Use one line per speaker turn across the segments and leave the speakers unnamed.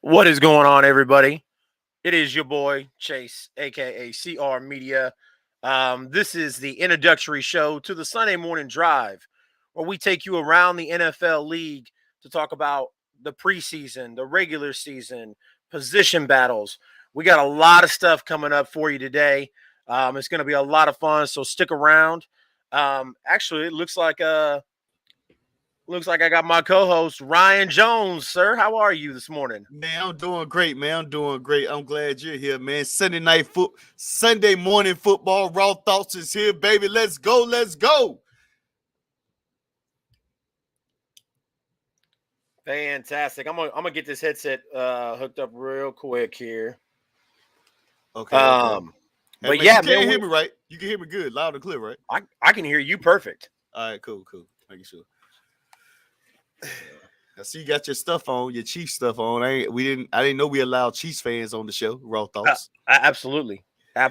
What is going on, everybody? It is your boy Chase, aka CR Media. This is the introductory show to the Sunday Morning Drive, where we take you around the NFL league to talk about the preseason, the regular season, position battles. We got a lot of stuff coming up for you today. It's going to be a lot of fun, so stick around. Actually, it looks like I got my co-host Ryan Jones. Sir, how are you this morning?
Man, I'm doing great, man. I'm doing great. I'm glad you're here, man. Sunday morning football. Raw Thoughts is here, baby. Let's go. Let's go.
Fantastic. I'm gonna get this headset hooked up real quick here.
Okay. Hey,
But
man, you
yeah, man,
can't hear me right. You can hear me good, loud and clear, right?
I can hear you perfect.
All right, cool. Making sure. I see you got your stuff on, your Chiefs stuff on. I didn't know we allowed Chiefs fans on the show. Raw Thoughts.
Absolutely. You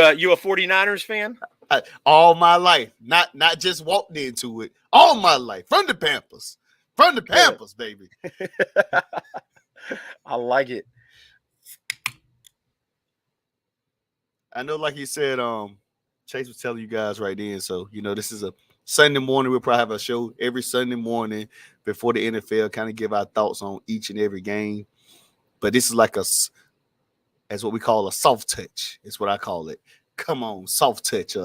a 49ers fan?
All my life, not just walked into it. All my life, from the Pampers, baby.
I like it.
I know, like you said, Chase was telling you guys right then. So, this is a Sunday morning. We'll probably have a show every Sunday morning before the NFL, kind of give our thoughts on each and every game. But this is like as what we call a soft touch. It's what I call it. Come on, soft touch,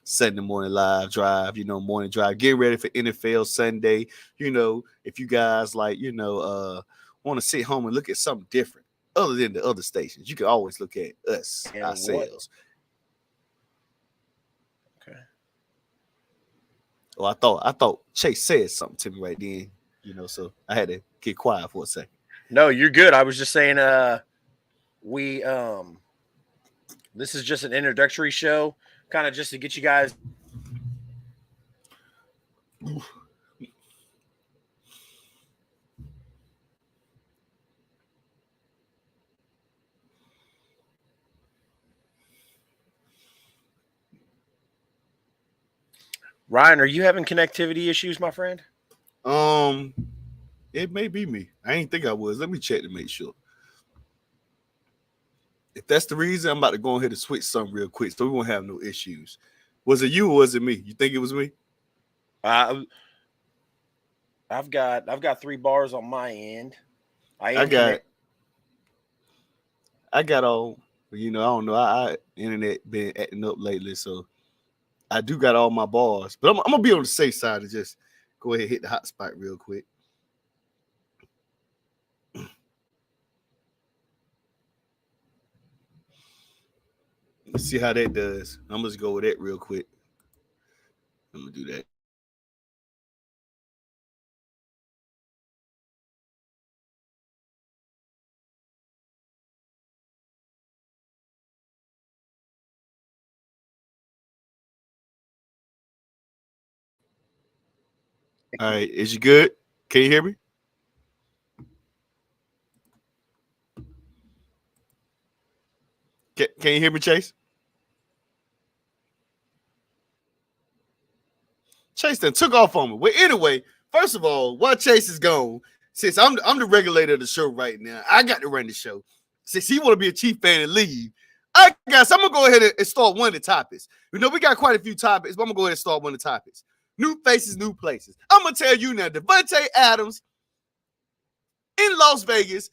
Sunday morning live drive, morning drive. Get ready for NFL Sunday. If you guys want to sit home and look at something different other than the other stations, you can always look at us,
And
ourselves.
Okay.
Oh, I thought Chase said something to me right then, so I had to get quiet for a second.
No, you're good. I was just saying we this is just an introductory show, kind of just to get you guys Ryan, are you having connectivity issues, my friend?
It may be me. I ain't think I was. Let me check to make sure. If that's the reason, I'm about to go ahead and switch something real quick so we won't have no issues. Was it you or was it me? You think it was me?
I've got 3 bars on my end.
I got all, I don't know. I internet been acting up lately, so I do got all my bars. But I'm gonna be on the safe side and just go ahead and hit the hotspot real quick. Let's see how that does. I'm just go with that real quick. I'm gonna do that. All right, is you good? Can you hear me? Can you hear me, Chase? Chase then took off on me. Well, anyway, first of all, while Chase is gone, since I'm the regulator of the show right now, I got to run the show. Since he want to be a Chief fan and leave, I guess I'm gonna go ahead and start one of the topics. We got quite a few topics, but I'm gonna go ahead and start one of the topics. New faces, new places. I'm gonna tell you now, Devontae Adams in Las Vegas,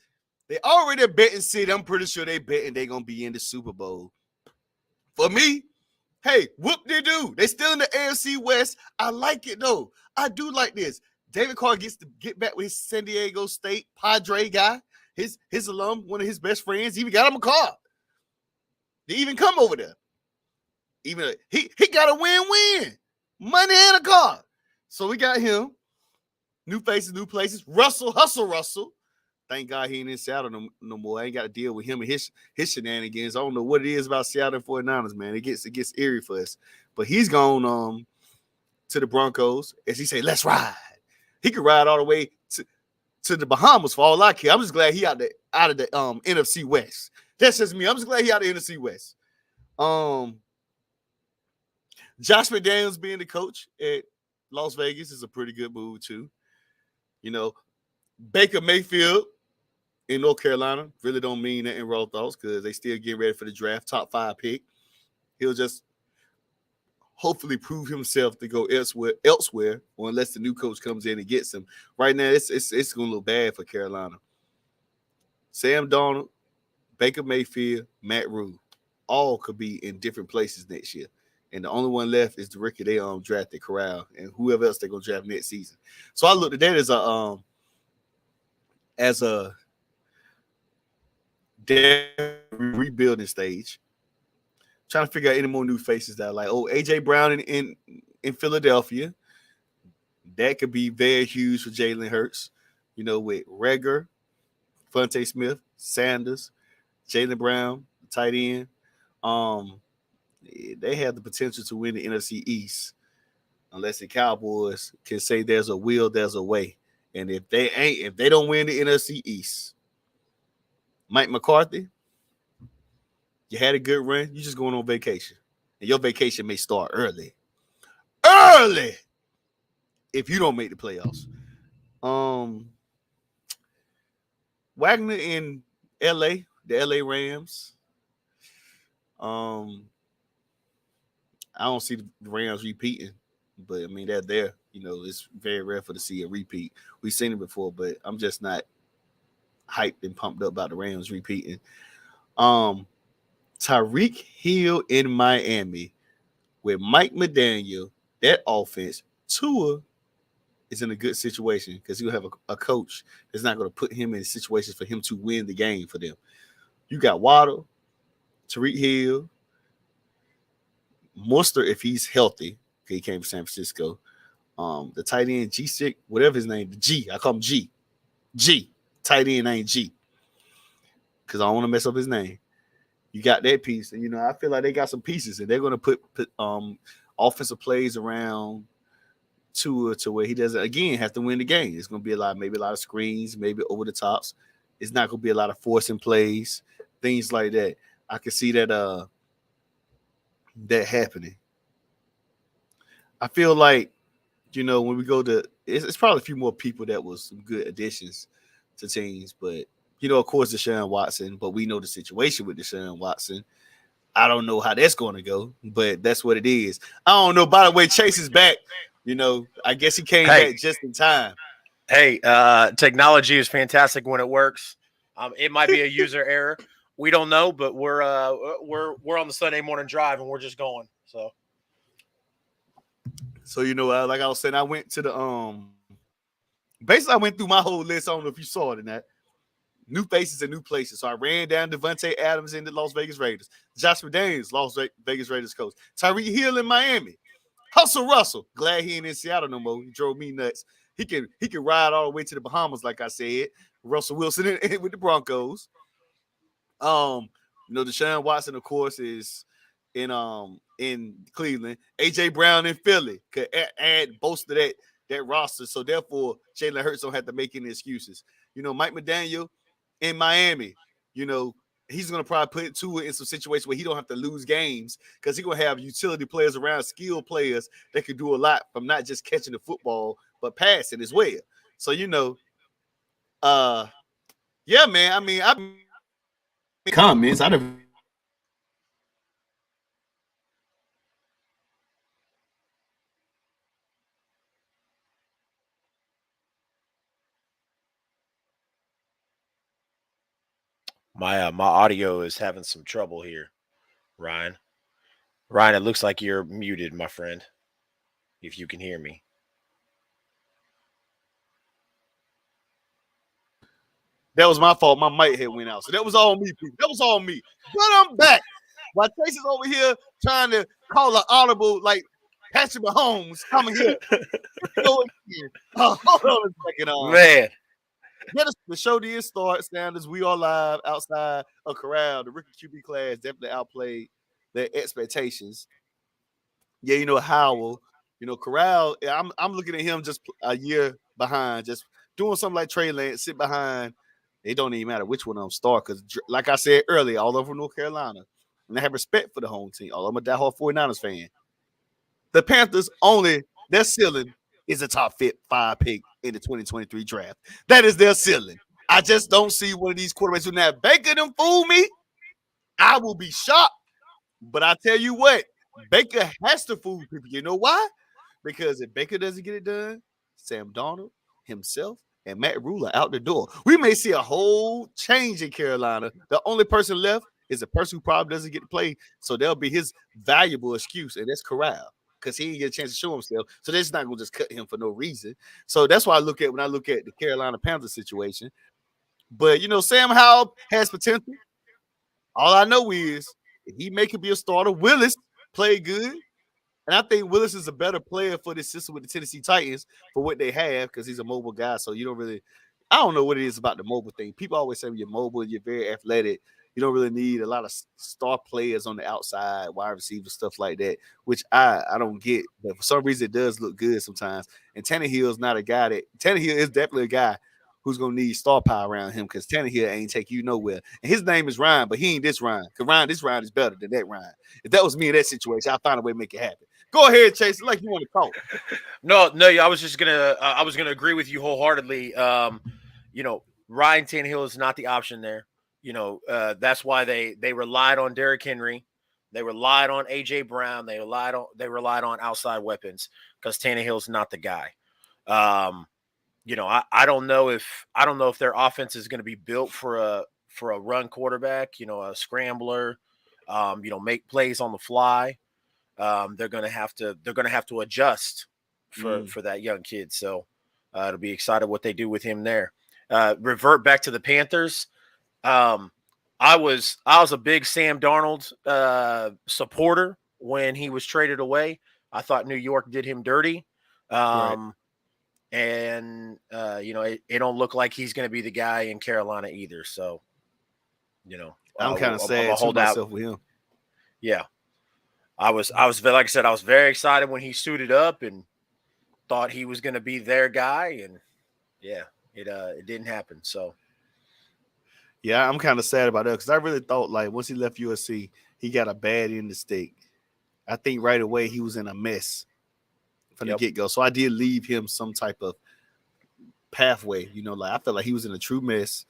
they already betting city. I'm pretty sure they betting they gonna be in the Super Bowl. For me, hey, whoop-de-doo. They still in the AFC West. I like it, though. I do like this. David Carr gets to get back with his San Diego State Padre guy, his alum, one of his best friends. He even got him a car. They even come over there. Even he got a win-win. Money and a car. So we got him. New faces, new places. Russell. Thank God he ain't in Seattle no more. I ain't got to deal with him and his shenanigans. I don't know what it is about Seattle 49ers, man. It gets eerie for us. But he's gone to the Broncos. As he say, let's ride. He could ride all the way to the Bahamas for all I care. I'm just glad he out of the NFC West. That's just me. I'm just glad he out of the NFC West. Josh McDaniels being the coach at Las Vegas is a pretty good move too. Baker Mayfield in North Carolina really don't mean that in raw thoughts because they still getting ready for the draft, top 5 pick. He'll just hopefully prove himself to go elsewhere, or unless the new coach comes in and gets him. Right now, it's going to look bad for Carolina. Sam Darnold, Baker Mayfield, Matt Rule, all could be in different places next year. And the only one left is the rookie they drafted, Corral, and whoever else they're gonna draft next season. So I looked at that as a rebuilding stage. Trying to figure out any more new faces that are like, AJ Brown in Philadelphia. That could be very huge for Jalen Hurts. With Reagor, Fonte Smith, Sanders, Jaylen Brown, tight end. They have the potential to win the NFC East, unless the Cowboys can say there's a will, there's a way. And if they don't win the NFC East, Mike McCarthy, you had a good run. You're just going on vacation, and your vacation may start early. If you don't make the playoffs. Wagner in LA, the LA Rams. I don't see the Rams repeating, but I mean, they're there. It's very rare to see a repeat. We've seen it before, but I'm just not hyped and pumped up about the Rams repeating. Tyreek Hill in Miami with Mike McDaniel, that offense. Tua is in a good situation because he'll have a coach that's not going to put him in situations for him to win the game for them. You got Waddle, Tyreek Hill, Mostert if he's healthy. He came from San Francisco. The tight end G6, whatever his name, G. I call him G. Tight end ain't G. Because I don't want to mess up his name. You got that piece, and I feel like they got some pieces, and they're going to put offensive plays around Tua to where he doesn't again have to win the game. It's going to be maybe a lot of screens, maybe over the tops. It's not going to be a lot of forcing plays, things like that. I can see that that happening. I feel like, when we go to it's probably a few more people that was some good additions to teams, but of course Deshaun Watson, but we know the situation with Deshaun Watson. I don't know how that's going to go, but that's what it is. I don't know. By the way, Chase is back. I guess he came back just in time.
Hey, technology is fantastic when it works. It might be a user error. We don't know, but we're on the Sunday morning drive and we're just going. So
like I was saying, I went to the basically I went through my whole list. I don't know if you saw it in that. New faces and new places. So I ran down Devontae Adams in the Las Vegas Raiders. Josh McDaniels, Las Vegas Raiders coach. Tyreek Hill in Miami. Hustle Russell. Glad he ain't in Seattle no more. He drove me nuts. He can ride all the way to the Bahamas, like I said. Russell Wilson with the Broncos. Deshaun Watson, of course, is in Cleveland. AJ Brown in Philly could add both of that roster. So therefore, Jalen Hurts don't have to make any excuses. Mike McDaniel in Miami, he's going to probably put Tua in some situations where he don't have to lose games because he's going to have utility players around, skilled players that can do a lot from not just catching the football, but passing as well. So, yeah, man, I mean, comments. I don't.
my audio is having some trouble here, Ryan. Ryan, it looks like you're muted, my friend. If you can hear me.
That was my fault. My mic had went out. So that was all me, people. That was all me. But I'm back. While Chase is over here trying to call an audible like Patrick Mahomes coming here. Hold on a second.
Man.
Yeah, the show did start, Sanders. We are live outside of Corral. The rookie QB class definitely outplayed their expectations. Yeah, Howell. Corral, I'm looking at him just a year behind, just doing something like Trey Lance, sit behind. It don't even matter which one of them start because, like I said earlier, all over North Carolina, and I have respect for the home team. Although I'm a diehard 49ers fan. The Panthers their ceiling is a top 5 pick. in the 2023 draft. That is their ceiling. I just don't see one of these quarterbacks who now Baker them fool me. I will be shocked. But I tell you what, Baker has to fool people. You know why? Because if Baker doesn't get it done, Sam Darnold, himself, and Matt Rule out the door. We may see a whole change in Carolina. The only person left is a person who probably doesn't get to play. So there'll be his valuable excuse, and that's Corral. Because he didn't get a chance to show himself. So they're just not going to just cut him for no reason. So that's why I look at when I look at the Carolina Panthers situation. But, you know, Sam Howell has potential. All I know is he may could be a starter. Willis played good. And I think Willis is a better player for this system with the Tennessee Titans for what they have because he's a mobile guy. So you don't really – I don't know what it is about the mobile thing. People always say when you're mobile, you're very athletic. You don't really need a lot of star players on the outside, wide receivers, stuff like that, which I don't get. But for some reason, it does look good sometimes. And Tannehill is not a guy that – Tannehill is definitely a guy who's going to need star power around him because Tannehill ain't take you nowhere. And his name is Ryan, but he ain't this Ryan because this Ryan is better than that Ryan. If that was me in that situation, I'd find a way to make it happen. Go ahead, Chase. Like you want to talk.
No. I was just gonna. I was gonna agree with you wholeheartedly. You know, Ryan Tannehill is not the option there. You know, that's why they relied on Derrick Henry. They relied on AJ Brown. They relied on outside weapons because Tannehill's not the guy. You know, I don't know if their offense is going to be built for a run quarterback. You know, a scrambler. You know, make plays on the fly. They're gonna have to adjust for that young kid. So it'll be excited what they do with him there. Revert back to the Panthers. I was a big Sam Darnold supporter when he was traded away. I thought New York did him dirty.
Right.
And you know, it don't look like he's going to be the guy in Carolina either. So, you know,
I'm kind of sad to myself with him.
Yeah. I was like I said, I was very excited when he suited up and thought he was going to be their guy, and yeah, it didn't happen. So
yeah, I'm kind of sad about that because I really thought like once he left USC, he got a bad end of stick. I think right away he was in a mess from the get-go. So I did leave him some type of pathway. You know, like I felt like he was in a true mess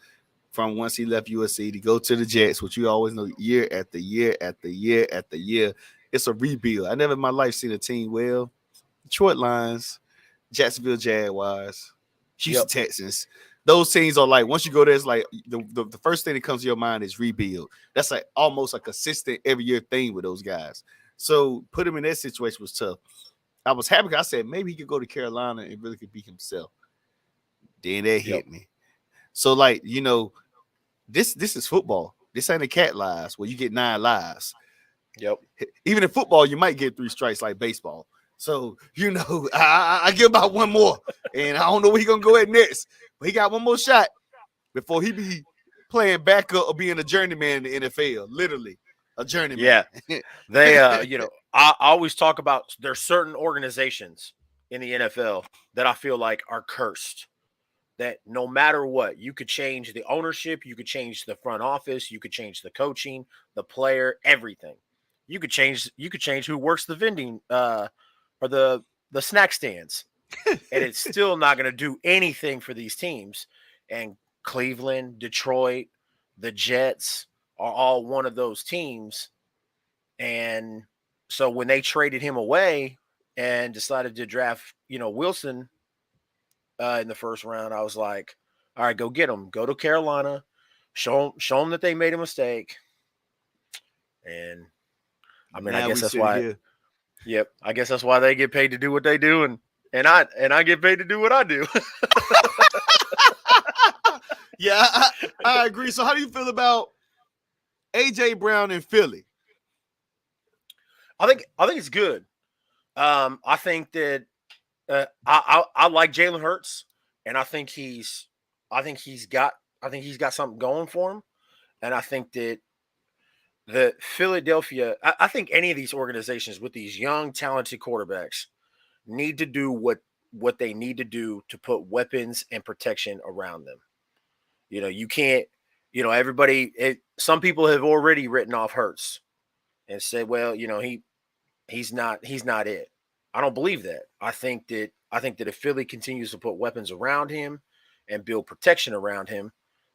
from once he left USC to go to the Jets, which you always know year after year after year after year. It's a rebuild. I never in my life seen a team well. Detroit Lions, Jacksonville Jaguars, Houston Texans. Those teams are like, once you go there, it's like the first thing that comes to your mind is rebuild. That's like almost a consistent every year thing with those guys. So put him in that situation was tough. I was happy because I said maybe he could go to Carolina and really could be himself. Then that hit me. So like, you know, this is football. This ain't a cat lives where you get 9 lives.
Yep.
Even in football, you might get 3 strikes like baseball. So, you know, I give about one more. And I don't know where he's going to go at next. But he got one more shot before he be playing backup or being a journeyman in the NFL. Literally, a journeyman.
Yeah. They, you know, I always talk about there's certain organizations in the NFL that I feel like are cursed. That no matter what, you could change the ownership, you could change the front office, you could change the coaching, the player, everything. You could change who works the vending or the snack stands. And it's still not going to do anything for these teams. And Cleveland, Detroit, the Jets are all one of those teams. And so when they traded him away and decided to draft, you know, Wilson in the first round, I was like, all right, go get him. Go to Carolina. Show them that they made a mistake. And I mean, I guess that's why. Here. Yep, I guess that's why they get paid to do what they do, and I get paid to do what I do.
Yeah, I agree. So, how do you feel about AJ Brown in Philly?
I think it's good. I think that I like Jalen Hurts, and I think he's got something going for him, and I think that the Philadelphia, I think any of these organizations with these young, talented quarterbacks need to do what they need to do to put weapons and protection around them. You know, you can't, you know, some people have already written off Hurts and said, well, you know, he's not it. I don't believe that. I think that I think that if Philly continues to put weapons around him and build protection around him,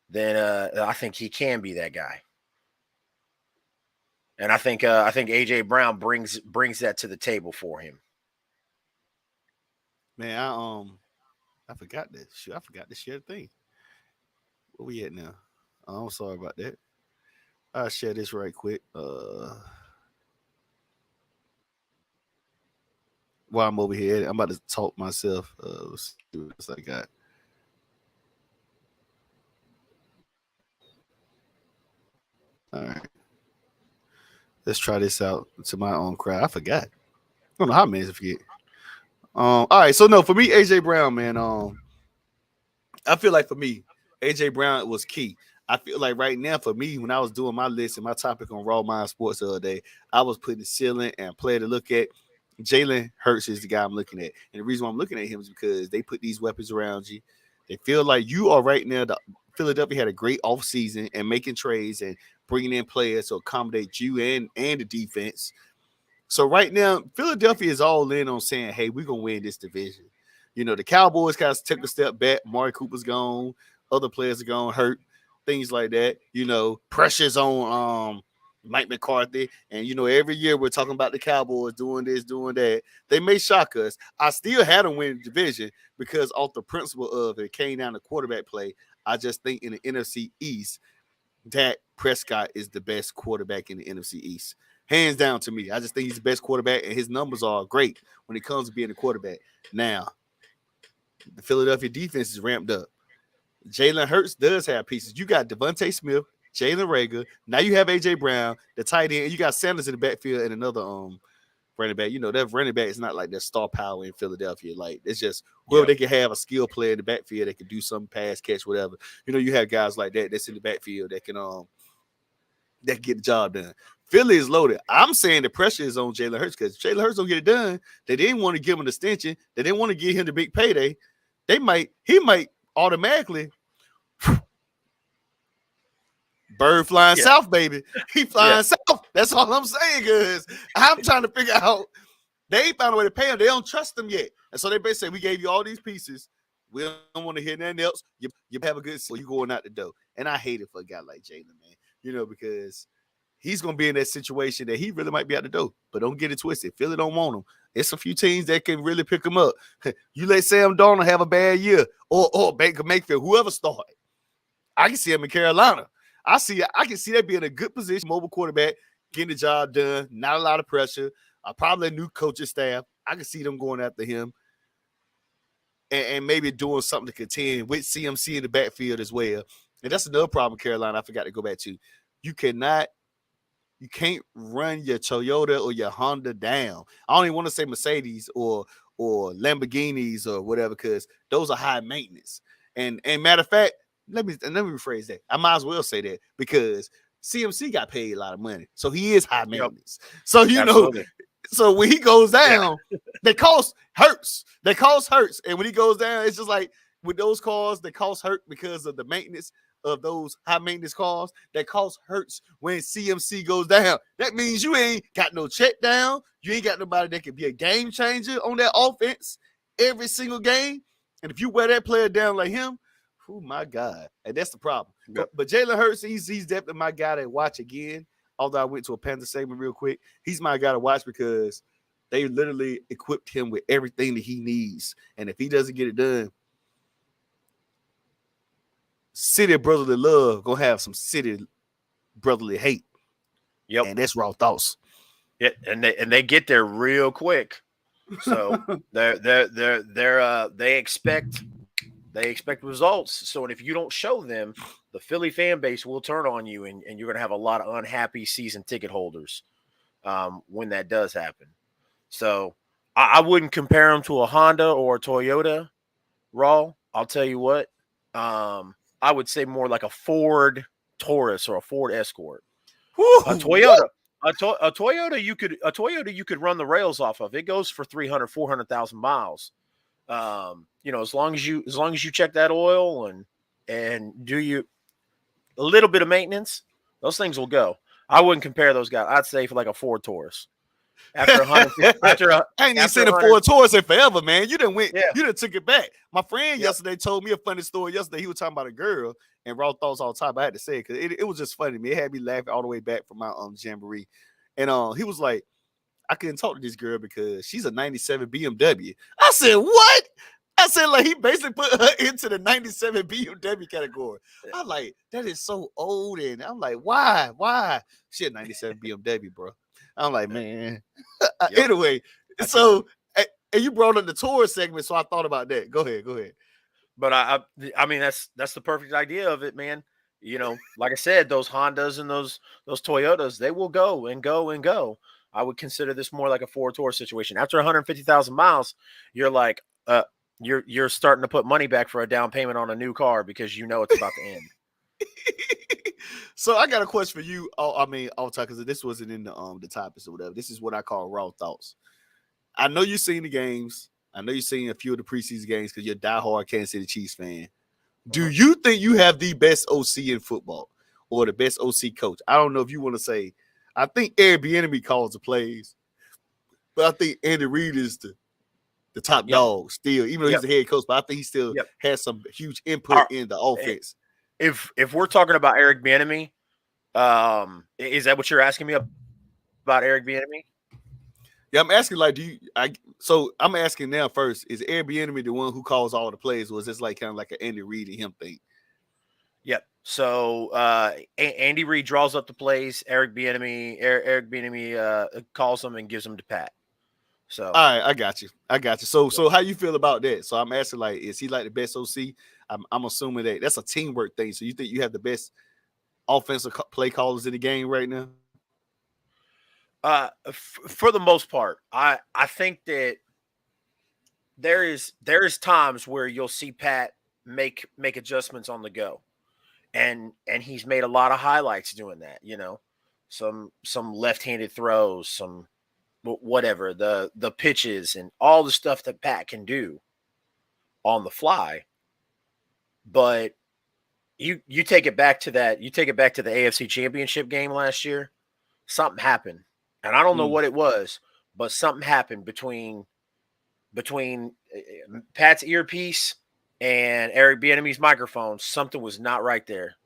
then I think he can be that guy. And I think AJ Brown brings that to the table for him.
Man, I forgot this. Shoot, I forgot to share the thing. Where we at now? Oh, I'm sorry about that. I'll share this right quick. While I'm over here, I'm about to talk myself. Let's see what else I got. All right. Let's try this out to my own crowd. I forgot. I don't know how many I forget. All right. So no, for me, AJ Brown, man. I feel like for me, AJ Brown was key. I feel like right now for me, when I was doing my list and my topic on Raw Mind Sports the other day, I was putting the ceiling and player to look at. Jalen Hurts is the guy I'm looking at. And the reason why I'm looking at him is because they put these weapons around you. They feel like you are right now. Philadelphia had a great offseason and making trades and bringing in players to accommodate you and the defense. So right now, Philadelphia is all in on saying, hey, we're going to win this division. You know, the Cowboys kind of took a step back. Amari Cooper's gone. Other players are going hurt. Things like that. You know, pressures on Mike McCarthy. And, you know, every year we're talking about the Cowboys doing this, doing that. They may shock us. I still had them win the division because off the principle of it came down to quarterback play. I just think in the NFC East, Dak Prescott is the best quarterback in the NFC East. Hands down to me. I just think he's the best quarterback, and his numbers are great when it comes to being a quarterback. Now, the Philadelphia defense is ramped up. Jalen Hurts does have pieces. You got Devontae Smith, Jalen Reagor. Now you have A.J. Brown, the tight end. You got Sanders in the backfield and another running back. You know, that running back is not like that star power in Philadelphia. Like, it's just whoever they can have a skill player in the backfield that can do some pass, catch, whatever. You know, you have guys like that that's in the backfield that can get the job done. Philly is loaded. I'm saying the pressure is on Jalen Hurts because Jalen Hurts don't get it done. They didn't want to give him an extension. They didn't want to give him the big payday. He might automatically bird flying south, baby. He flying south. That's all I'm saying, because I'm trying to figure out. They ain't found a way to pay him. They don't trust him yet. And so they basically say, we gave you all these pieces. We don't want to hear nothing else. You have a good so you going out the door. And I hate it for a guy like Jalen, man. You know, because he's going to be in that situation that he really might be out the door. But don't get it twisted. Philly don't want him. It's a few teams that can really pick him up. You let Sam Darnold have a bad year, or Baker Mayfield, whoever started. I can see him in Carolina. I can see that being a good position, mobile quarterback, getting the job done, not a lot of pressure, probably a new coaching staff. I can see them going after him and maybe doing something to contend with CMC in the backfield as well. And that's another problem, Carolina. I forgot to go back to. You can't run your Toyota or your Honda down. I don't even want to say Mercedes or Lamborghinis or whatever, because those are high maintenance. And matter of fact, let me rephrase that. I might as well say that because CMC got paid a lot of money, so he is high maintenance. So Absolutely. Know, so when he goes down, they cost Hurts. And when he goes down, it's just like with those cars, they cost Hurt because of the maintenance of those high maintenance cars. That cost Hurts when CMC goes down. That means you ain't got no check down. You ain't got nobody that can be a game changer on that offense every single game. And if you wear that player down like him, oh my God. And that's the problem. Yep. But Jalen Hurts, he's definitely my guy to watch again. Although I went to a Panther segment real quick, he's my guy to watch because they literally equipped him with everything that he needs. And if he doesn't get it done, city of brotherly love gonna have some city brotherly hate.
Yep.
And that's raw thoughts.
Yeah, and they get there real quick. So they expect results. So if you don't show them, the Philly fan base will turn on you, and you're going to have a lot of unhappy season ticket holders when that does happen. So I wouldn't compare them to a Honda or a Toyota, Raw. I'll tell you what. I would say more like a Ford Taurus or a Ford Escort. A Toyota. A Toyota you could run the rails off of. It goes for 300,000, 400,000 miles. As long as you check that oil and do you a little bit of maintenance, those things will go. I wouldn't compare those guys. I'd say for like a Ford Taurus. after 150,
I ain't even
after
seen a
100,
Ford Taurus in forever, man. You done went,
yeah,
you done took it back. My friend
yep,
yesterday told me a funny story. Yesterday, he was talking about a girl and raw thoughts all the time. I had to say it because it was just funny to me. It had me laughing all the way back from my jamboree. And he was like, I couldn't talk to this girl because she's a 97 BMW. I said, what? I said, like, he basically put her into the 97 BMW category. I'm like, that is so old. And I'm like, why? Why? She had 97 BMW, bro. I'm like, man.
yep.
Anyway,
That's it.
so, and you brought up the tour segment, so I thought about that. Go ahead.
But I mean, that's the perfect idea of it, man. You know, like I said, those Hondas and those Toyotas, they will go and go and go. I would consider this more like a Ford Tour situation. After 150,000 miles, you're like, you're starting to put money back for a down payment on a new car because you know it's about to end.
So I got a question for you. I mean, all time, because this wasn't in the topics or whatever. This is what I call raw thoughts. I know you've seen the games. I know you've seen a few of the preseason games because you're a diehard Kansas City Chiefs fan. Do you think you have the best OC in football or the best OC coach? I don't know if you want to say. I think Eric Bieniemy calls the plays, but I think Andy Reid is the top
Yep.
dog still, even though he's
Yep.
the head coach. But I think he still
Yep.
has some huge input in the
Eh,
offense.
If we're talking about Eric Bieniemy, is that what you're asking me about Eric Bieniemy?
Yeah, I'm asking like, so I'm asking now first, is Eric Bieniemy the one who calls all the plays, or is this like kind of like an Andy Reid and him thing?
Yep. So Andy Reid draws up the plays. Eric Bieniemy calls them and gives them to Pat. So
all right, I got you. So how you feel about that? So I'm asking like, is he like the best OC? I'm assuming that that's a teamwork thing. So you think you have the best offensive play callers in the game right now?
For the most part, I think that there is times where you'll see Pat make adjustments on the go, and he's made a lot of highlights doing that. You know, some left-handed throws, some whatever the pitches and all the stuff that Pat can do on the fly. But you take it back to that. You take it back to the AFC Championship game last year. Something happened, and I don't know what it was, but something happened between Pat's earpiece and Eric Bieniemy's microphone. Something was not right there.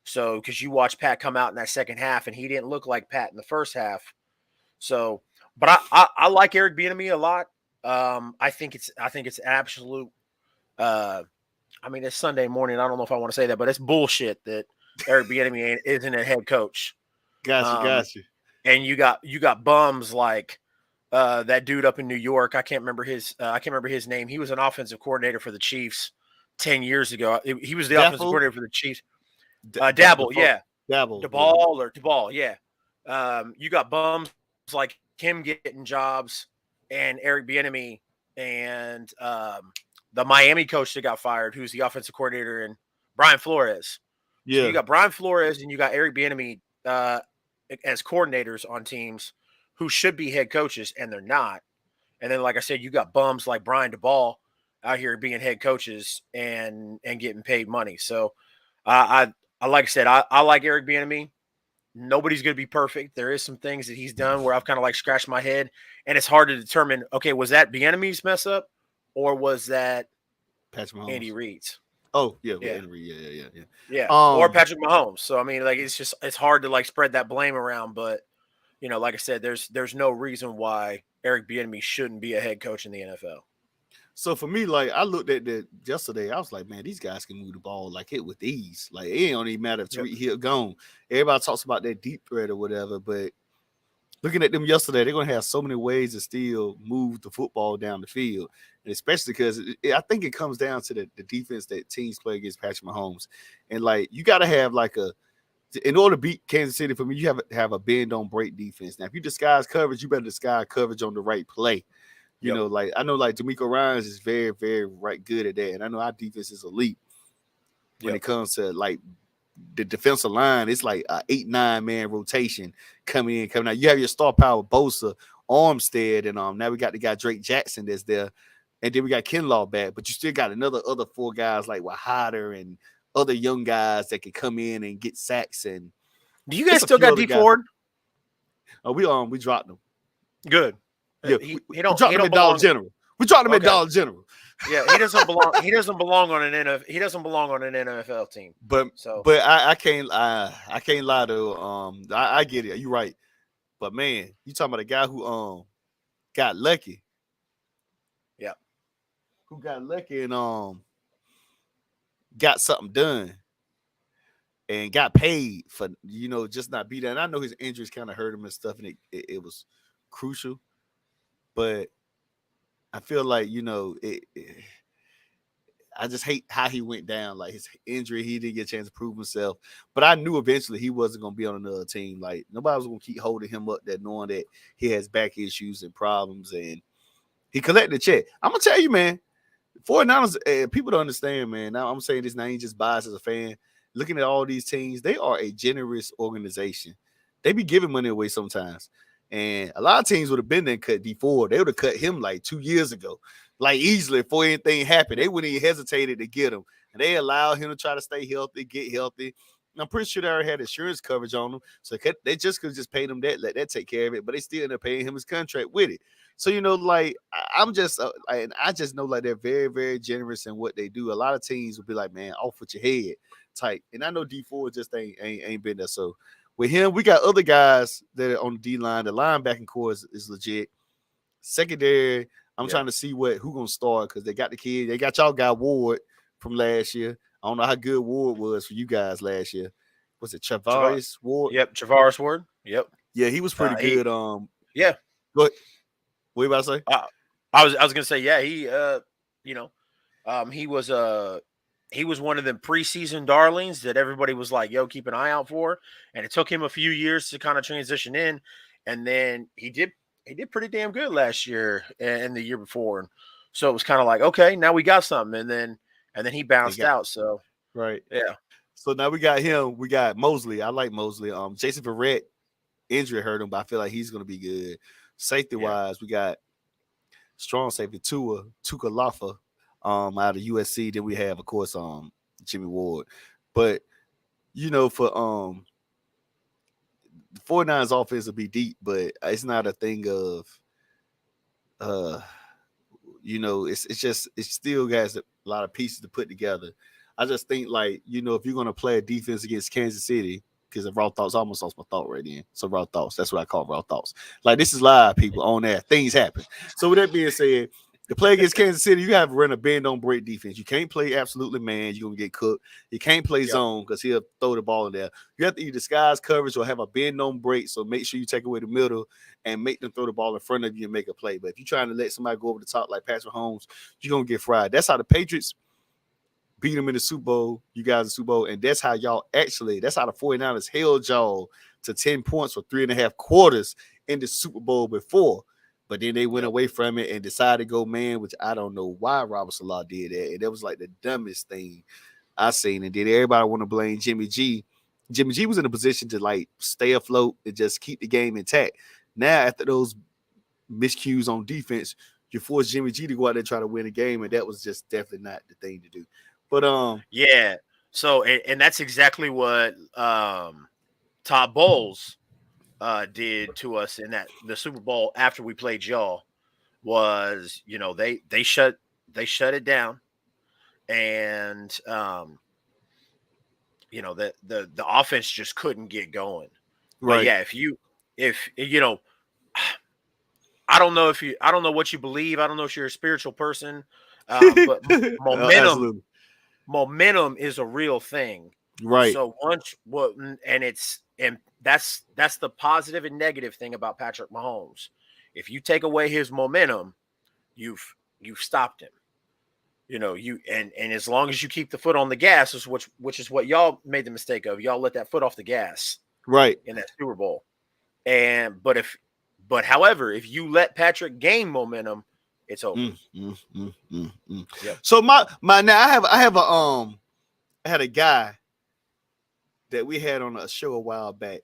So because you watch Pat come out in that second half, and he didn't look like Pat in the first half. So, but I like Eric Bieniemy a lot. I think it's absolute. I mean, it's Sunday morning. I don't know if I want to say that, but it's bullshit that Eric Bieniemy isn't a head coach.
Got you.
And you got bums like that dude up in New York. I can't remember his name. He was an offensive coordinator for the Chiefs 10 years ago. He was the offensive coordinator for the Chiefs. Dabble, yeah. Dabble, yeah. You got bums like him getting jobs, and Eric Bieniemy and the Miami coach that got fired, who's the offensive coordinator, and Brian Flores.
Yeah.
So you got Brian Flores and you got Eric Bieniemy as coordinators on teams who should be head coaches, and they're not. And then, like I said, you got bums like Brian Daboll out here being head coaches and getting paid money. So I like I said, I like Eric Bieniemy. Nobody's going to be perfect. There is some things that he's done where I've kind of like scratched my head, and it's hard to determine, okay, was that Bieniemy's mess up or was that
Patrick Mahomes?
Andy Reid's?
Oh, yeah.
Yeah. Or Patrick Mahomes. So, I mean, like, it's hard to like spread that blame around, but you know, like I said, there's no reason why Eric Bieniemy shouldn't be a head coach in the NFL.
So for me, like I looked at that yesterday, I was like, man, these guys can move the ball like it with ease. Like it don't even matter if Tyreek Hill gone. Everybody talks about that deep threat or whatever, but looking at them yesterday, they're gonna have so many ways to still move the football down the field, and especially because I think it comes down to the defense that teams play against Patrick Mahomes, and like you got to have like in order to beat Kansas City, for me, you have to have a bend don't break defense. Now, if you disguise coverage, you better disguise coverage on the right play. You know, like I know, like DeMeco Ryans is very, very good at that, and I know our defense is elite when it comes to like the defensive line. It's like an 8-9 man rotation coming out. You have your star power Bosa, Armstead, and now we got the guy Drake Jackson that's there, and then we got Kinlaw back, but you still got other 4 guys like Wahada and other young guys that can come in and get sacks. And
do you guys still got Dee Ford?
We dropped them.
Good.
Yeah,
He
we
don't
dropped
he
him
don't
at Dollar
belong.
General. We dropped him at
Okay.
Dollar General.
Yeah, he doesn't belong. He doesn't belong on an NFL. He doesn't belong on an NFL team.
But
So
I can't lie to I get it. You're right. But man, you talking about a guy who got lucky.
yeah,
Who got lucky and got something done and got paid for just not be there. And I know his injuries kind of hurt him and stuff, and it was crucial. But I feel like I just hate how he went down. Like his injury, he didn't get a chance to prove himself. But I knew eventually he wasn't going to be on another team. Like nobody was going to keep holding him up, that knowing that he has back issues and problems, and he collected the check. I'm gonna tell you, man. 49ers, people don't understand, man. Now I'm saying this now, I ain't just biased as a fan. Looking at all these teams, they are a generous organization. They be giving money away sometimes. And a lot of teams would have been there and cut D4. They would have cut him like 2 years ago, like easily before anything happened. They wouldn't even hesitated to get him. And they allowed him to try to stay healthy, get healthy. And I'm pretty sure they already had insurance coverage on him. So they just could just pay him that, let that take care of it. But they still ended up paying him his contract with it. So, like, I'm just, I just know, like, they're very, very generous in what they do. A lot of teams will be like, man, off with your head type. And I know D4 just ain't been there. So, with him, we got other guys that are on the D line. The linebacking core is legit. Secondary, I'm trying to see who going to start because they got the kid. They got y'all guy Ward from last year. I don't know how good Ward was for you guys last year. Was it Travaris Ward?
Yep, Travaris Ward. Yep.
Yeah, he was pretty good.
Yeah.
Go ahead. What you about to say?
I was gonna say, yeah, he he was one of the preseason darlings that everybody was like, yo, keep an eye out for. And it took him a few years to kind of transition in. And then he did pretty damn good last year and the year before. So it was kind of like, okay, now we got something. And then he bounced out. So
right.
Yeah.
So now we got him. We got Mosley. I like Mosley. Jason Verrett, injury hurt him, but I feel like he's gonna be good. Safety wise, we got strong safety Tuka Lafa out of USC. Then we have, of course, Jimmy Ward. But for the 49ers offense will be deep, but it's not a thing of it still has a lot of pieces to put together. I just think, like, if you're gonna play a defense against Kansas City, because of raw thoughts, I almost lost my thought right then. So raw thoughts, that's what I call raw thoughts. Like, this is live, people, on there. Things happen. So with that being said, to play against Kansas City, you have to run a bend don't break defense. You can't play absolutely man. You're gonna get cooked. You can't play zone because he'll throw the ball in there. You have to either disguise coverage or have a bend don't break. So make sure you take away the middle and make them throw the ball in front of you and make a play. But if you're trying to let somebody go over the top like Patrick Mahomes, you're gonna get fried. That's how the Patriots beat them in the Super Bowl, you guys in the Super Bowl, and that's how the 49ers held y'all to 10 points for 3.5 quarters in the Super Bowl before. But then they went away from it and decided to go man, which I don't know why Robert Salah did that. And that was like the dumbest thing I seen. And then everybody want to blame Jimmy G. Jimmy G was in a position to, like, stay afloat and just keep the game intact. Now, after those miscues on defense, you force Jimmy G to go out there and try to win a game, and that was just definitely not the thing to do. But
yeah. So and that's exactly what Todd Bowles did to us in the Super Bowl after we played y'all. Was they shut it down, and the offense just couldn't get going. Right. But yeah, if I don't know what you believe. I don't know if you're a spiritual person, but momentum is a real thing.
Right.
So that's the positive and negative thing about Patrick Mahomes. If you take away his momentum, you've stopped him. And as long as you keep the foot on the gas, which is what y'all made the mistake of. Y'all let that foot off the gas.
Right.
In that Super Bowl. But however, if you let Patrick gain momentum, it's over.
Yep. So now I had a guy that we had on a show a while back.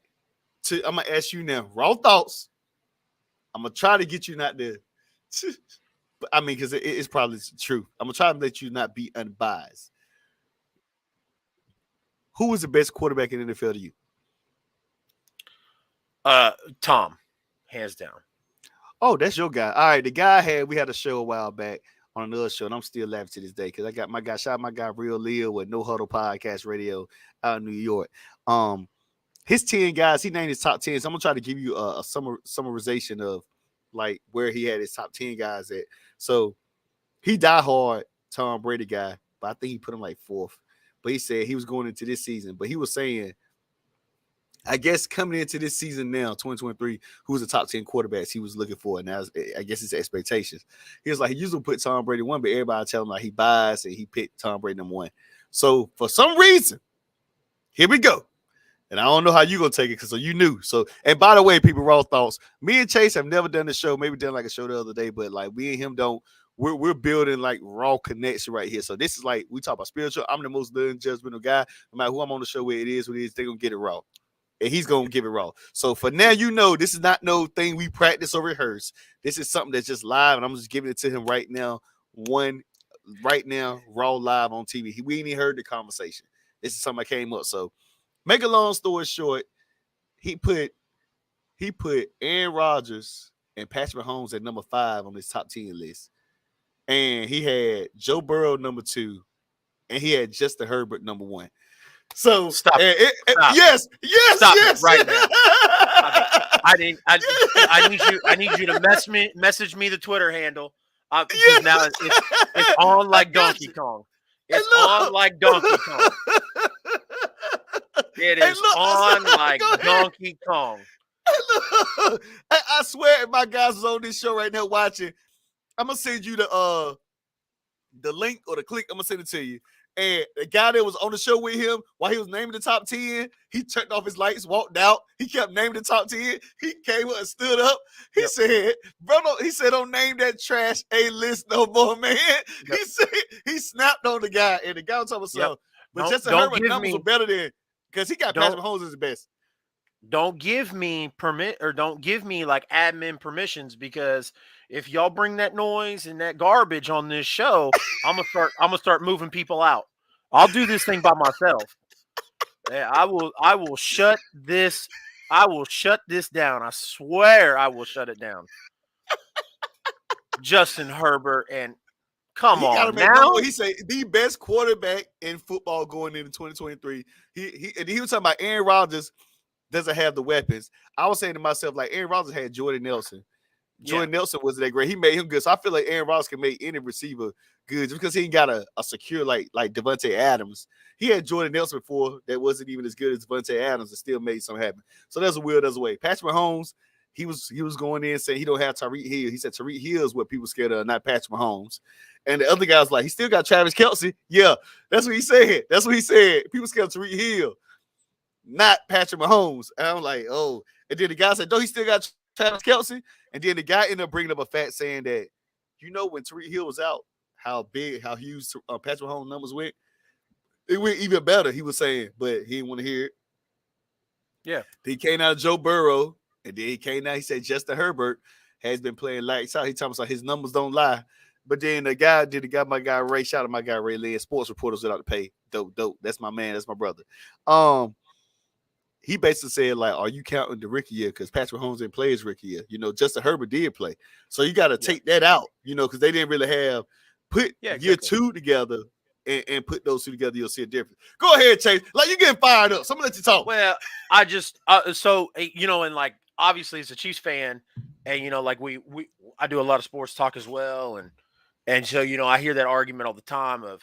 I'm gonna ask you now, raw thoughts. I'm gonna try to get you not to, but I mean, because it's probably true. I'm gonna try to let you not be unbiased. Who is the best quarterback in the NFL to you?
Tom, hands down.
Oh, that's your guy. All right, the guy we had a show a while back on another show, and I'm still laughing to this day because I got my guy, shout out my guy Real Leo with No Huddle Podcast Radio out in New York. His 10 guys, he named his top 10. So I'm gonna try to give you a summarization of like where he had his top 10 guys at. So he diehard Tom Brady guy, but I think he put him like fourth. But he said he was going into this season, but he was saying, I guess coming into this season now, 2023, who was the top 10 quarterbacks he was looking for? And now I guess his expectations. He was like, he usually put Tom Brady one, but everybody tell him like he biased and he picked Tom Brady number one. So for some reason, here we go. And I don't know how you're going to take it because so you knew. So, and by the way, people, raw thoughts. Me and Chase have never done the show. Maybe done like a show the other day, but like we and him don't. We're building like raw connection right here. So this is like we talk about spiritual. I'm the most non-judgmental guy. No matter who I'm on the show with, it is what it is. They're gonna get it raw, and he's gonna give it raw. So for now, you know, this is not no thing we practice or rehearse. This is something that's just live, and I'm just giving it to him right now. Right now, raw live on TV. We ain't even heard the conversation. This is something I came up. So make a long story short, he put Aaron Rodgers and Patrick Mahomes at number 5 on his top 10 list. And he had Joe Burrow number 2, and he had Justin Herbert number 1. So
Stop.
Stop. Yes,
Stop
yes,
it right now. I need you to message me the Twitter handle. Because now it's on like Donkey Kong. It's on like Donkey Kong. It is on like Donkey Kong.
I swear, if my guys is on this show right now watching, I'm gonna send you the link or the click. I'm gonna send it to you. And the guy that was on the show with him while he was naming the top 10, he turned off his lights, walked out. He kept naming the top 10. He came up and stood up. He said, "Bro, he said, don't name that trash A-list no more, man." Yep. He said he snapped on the guy, and the guy was talking about, but Justin Herbert numbers were better than because he got Patrick Mahomes as the best.
Don't give me don't give me like admin permissions, because if y'all bring that noise and that garbage on this show, I'm gonna start moving people out. I'll do this thing by myself. Yeah, I will shut this down. I swear I will shut it down. Justin Herbert, and come on now.
He said the best quarterback in football going into 2023. He was talking about Aaron Rodgers doesn't have the weapons. I was saying to myself, like, Aaron Rodgers had Jordan Nelson. Jordan Nelson wasn't that great. He made him good. So I feel like Aaron Rodgers can make any receiver good just because he ain't got a secure like Devontae Adams. He had Jordan Nelson before that wasn't even as good as Devontae Adams and still made something happen. So that's a will, that's a way. Patrick Mahomes, he was going in saying he don't have Tyreek Hill. He said Tyreek Hill is what people scared of, not Patrick Mahomes. And the other guy's like, he still got Travis Kelce. Yeah, that's what he said. People scared of Tyreek Hill, not Patrick Mahomes. And I'm like, oh. And then the guy said, no, he still got Travis Kelce. And then the guy ended up bringing up a fact saying that, when Tyreek Hill was out, how huge Patrick Mahomes numbers went. It went even better, he was saying, but he didn't want to hear it.
Yeah.
He came out of Joe Burrow, and then he came out, he said Justin Herbert has been playing lights out. He talking about his numbers don't lie. But then my guy Ray, shout out to my guy Ray Lynn, sports reporters without the pay. Dope. That's my man. That's my brother. He basically said, like, are you counting the rookie year? Because Patrick Mahomes didn't play his rookie year. Justin Herbert did play. So you got to take that out, because they didn't really have year 2 together and put those two together. You'll see a difference. Go ahead, Chase. Like, you getting fired up. So I'm going to let you talk.
Well, I just, and like, obviously as a Chiefs fan, and, like I do a lot of sports talk as well. And so, I hear that argument all the time of,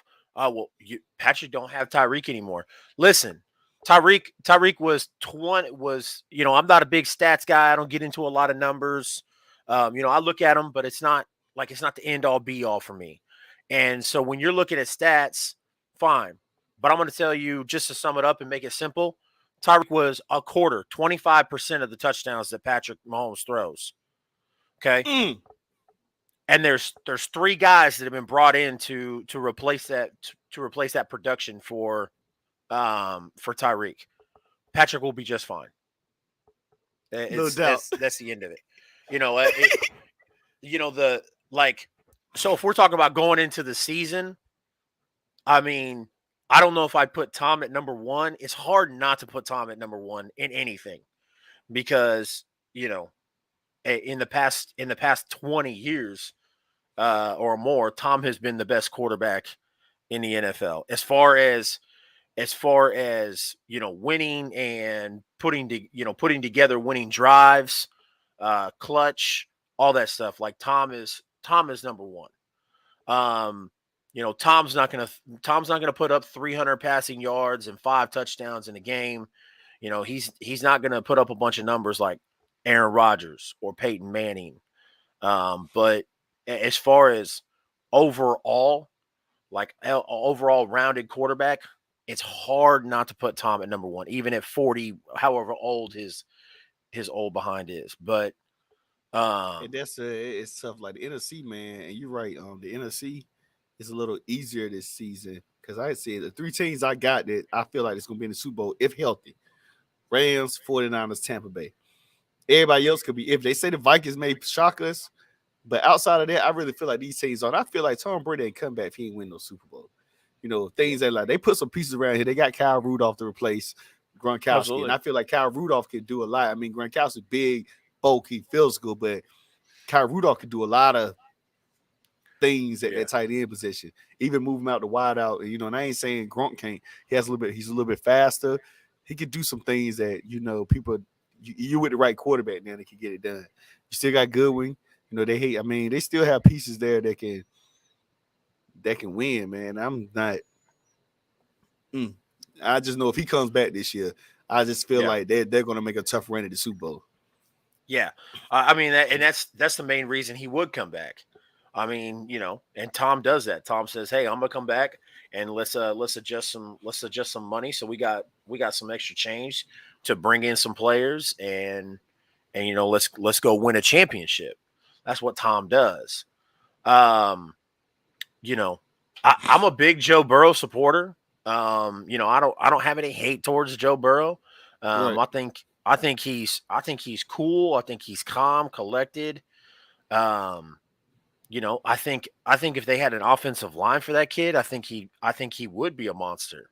Patrick don't have Tyreek anymore. Listen, Tyreek was I'm not a big stats guy. I don't get into a lot of numbers. I look at them, but it's not the end all be all for me. And so when you're looking at stats, fine. But I'm going to tell you, just to sum it up and make it simple, Tyreek was 25% of the touchdowns that Patrick Mahomes throws. Okay. And there's 3 guys that have been brought in to replace that production for Tyreek. Patrick will be just fine.
No doubt.
That's the end of it. So if we're talking about going into the season, I mean, I don't know if I'd put Tom at number 1. It's hard not to put Tom at number 1 in anything because, in the past 20 years or more, Tom has been the best quarterback in the NFL as far as winning and putting together winning drives, clutch, all that stuff. Like Tom is number one. Tom's not gonna put up 300 passing yards and 5 touchdowns in a game. He's not gonna put up a bunch of numbers like Aaron Rodgers or Peyton Manning. But as far as overall, like overall rounded quarterback, it's hard not to put Tom at number one, even at 40, however old his old behind is. But
And it's tough. Like the NFC, man, and you're right. The NFC is a little easier this season because I said the 3 teams I got that I feel like it's gonna be in the Super Bowl if healthy: Rams, 49ers, Tampa Bay. Everybody else could be if they say the Vikings may shock us, but outside of that, I really feel like these teams on. I feel like Tom Brady ain't come back if he ain't win no Super Bowl. Things that like they put some pieces around here. They got Kyle Rudolph to replace Gronkowski,
Absolutely.
and I feel like Kyle Rudolph can do a lot. I mean, Gronkowski's big, bulky, physical, but Kyle Rudolph can do a lot of things at that tight end position, even move him out the wide out. And I ain't saying Gronk can't. He's a little bit faster. He could do some things that people. You with the right quarterback now, they can get it done. You still got Goodwin. They still have pieces there that can win, man. I'm not. I just know if he comes back this year, I just feel like they're going to make a tough run at the Super Bowl.
Yeah, that's the main reason he would come back. I mean, and Tom does that. Tom says, "Hey, I'm gonna come back and let's adjust some money. So we got some extra change to bring in some players and let's go win a championship." That's what Tom does. I'm a big Joe Burrow supporter. I don't have any hate towards Joe Burrow.
Right.
I think he's cool. I think he's calm, collected. I think if they had an offensive line for that kid, I think he would be a monster.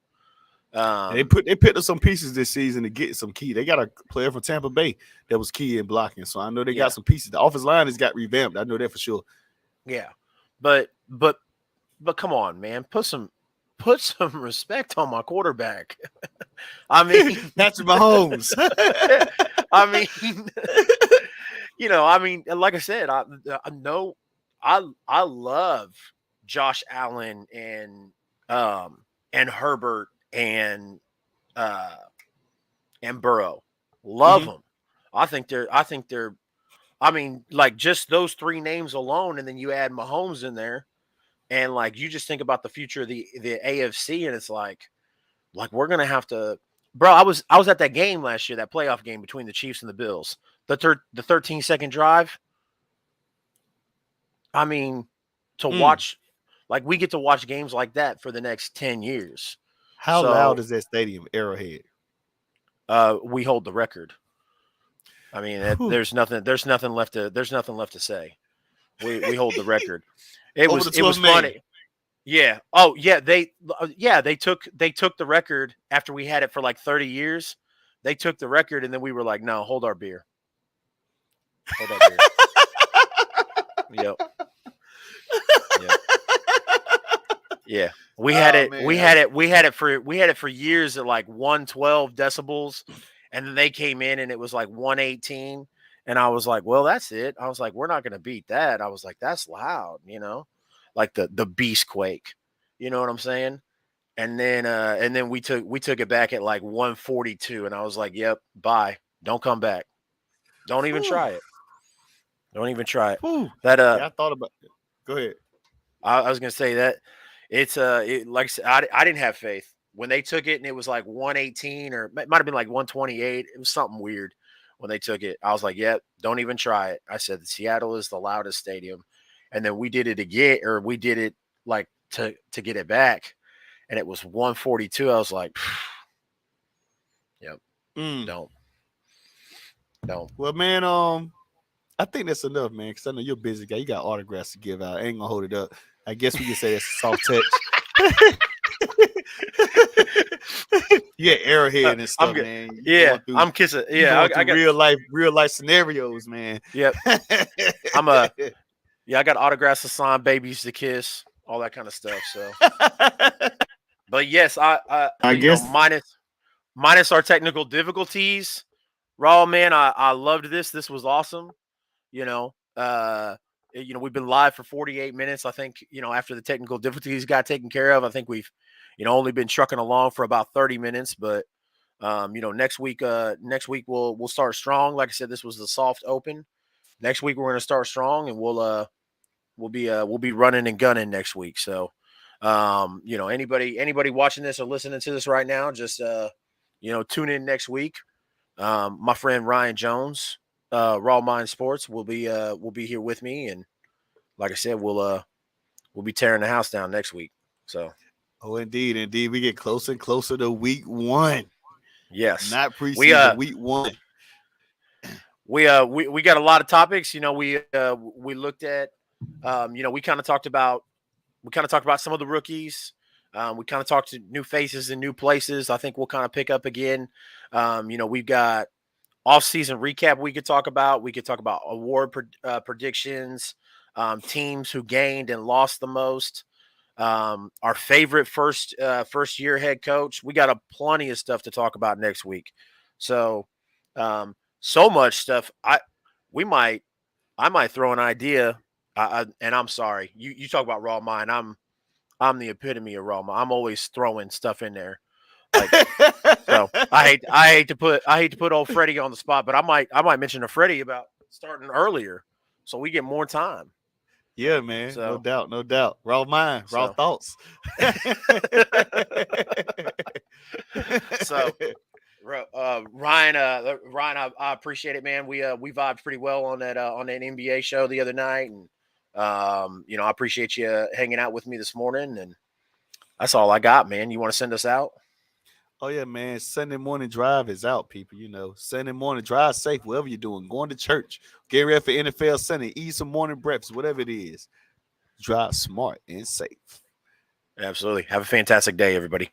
They picked up some pieces this season to get some key. They got a player from Tampa Bay that was key in blocking, so I know they got some pieces. The offensive line has got revamped. I know that for sure.
Yeah, but come on, man, put some respect on my quarterback. I mean,
Patrick Mahomes.
Like I said, I love Josh Allen and Herbert and Burrow. Love them. I think they're. I mean, like just those 3 names alone, and then you add Mahomes in there, and like you just think about the future of the AFC, and it's like we're gonna have to. Bro, I was at that game last year, that playoff game between the Chiefs and the Bills. The 13-second drive. I mean, to watch, like we get to watch games like that for the next 10 years.
How loud is that stadium, Arrowhead?
We hold the record. I mean, there's nothing left to say. We hold the record. It was funny. Yeah. Oh yeah. They took the record after we had it for like 30 years. They took the record and then we were like, no, hold our beer. Hold our beer. Yep. Yeah. We had it for years at like 112 decibels, and then they came in and it was like 118. And I was like, well, that's it. I was like, we're not gonna beat that. I was like, that's loud, like the beast quake. You know what I'm saying? And then we took it back at like 142, and I was like, yep, bye. Don't come back. Don't even try it. Don't even try it.
I thought about it. Go ahead.
I was gonna say that it's like I said, I didn't have faith when they took it, and it was like 118 or it might have been like 128. It was something weird when they took it. I was like, yep, don't even try it. I said Seattle is the loudest stadium, and then we did it again, or we did it like to get it back, and it was 142. I was like, yep, don't.
Well, man, I think that's enough, man, because I know you're a busy guy. You got autographs to give out. I ain't gonna hold it up. I guess we can say that's a soft touch. Yeah, Arrowhead and stuff,
good.
man. You
Yeah,
going through,
I'm kissing.
you
Yeah,
going
I
through
got.
real life scenarios, man.
Yep. I'm a. Yeah, I got autographs to sign, babies to kiss, all that kind of stuff. So, but yes,
I
you know,
guess.
minus our technical difficulties. Raw man, I loved this. This was awesome. You know, we've been live for 48 minutes. I think, after the technical difficulties got taken care of, I think we've, only been trucking along for about 30 minutes. But next week we'll start strong. Like I said, this was the soft open. Next week we're going to start strong, and we'll be running and gunning next week. So, anybody watching this or listening to this right now, just tune in next week. My friend Ryan Jones, Raw Mind Sports, will be here with me, and like I said, we'll be tearing the house down next week. So,
Oh, indeed, we get closer and closer to week 1.
yes,
Not preseason, week 1.
We got a lot of topics. We looked at, we kind of talked about some of the rookies. We kind of talked to new faces and new places. I think we'll kind of pick up again. We've got off-season recap we could talk about. We could talk about award predictions, teams who gained and lost the most, our favorite first year head coach. We got plenty of stuff to talk about next week. So, so much stuff. I might throw an idea. And I'm sorry. You talk about Raw Mind. I'm the epitome of Raw Mind. I'm always throwing stuff in there. Like, so I hate to put old Freddie on the spot, but I might mention to Freddie about starting earlier so we get more time.
Yeah, man.
So,
no doubt. Raw mind, raw thoughts.
So, Ryan, I appreciate it, man. We vibed pretty well on that NBA show the other night, and I appreciate you hanging out with me this morning. And that's all I got, man. You want to send us out?
Oh, yeah, man. Sunday morning drive is out, people. Sunday morning drive safe, whatever you're doing. Going to church, get ready for NFL Sunday, eat some morning breakfast, whatever it is. Drive smart and safe.
Absolutely. Have a fantastic day, everybody.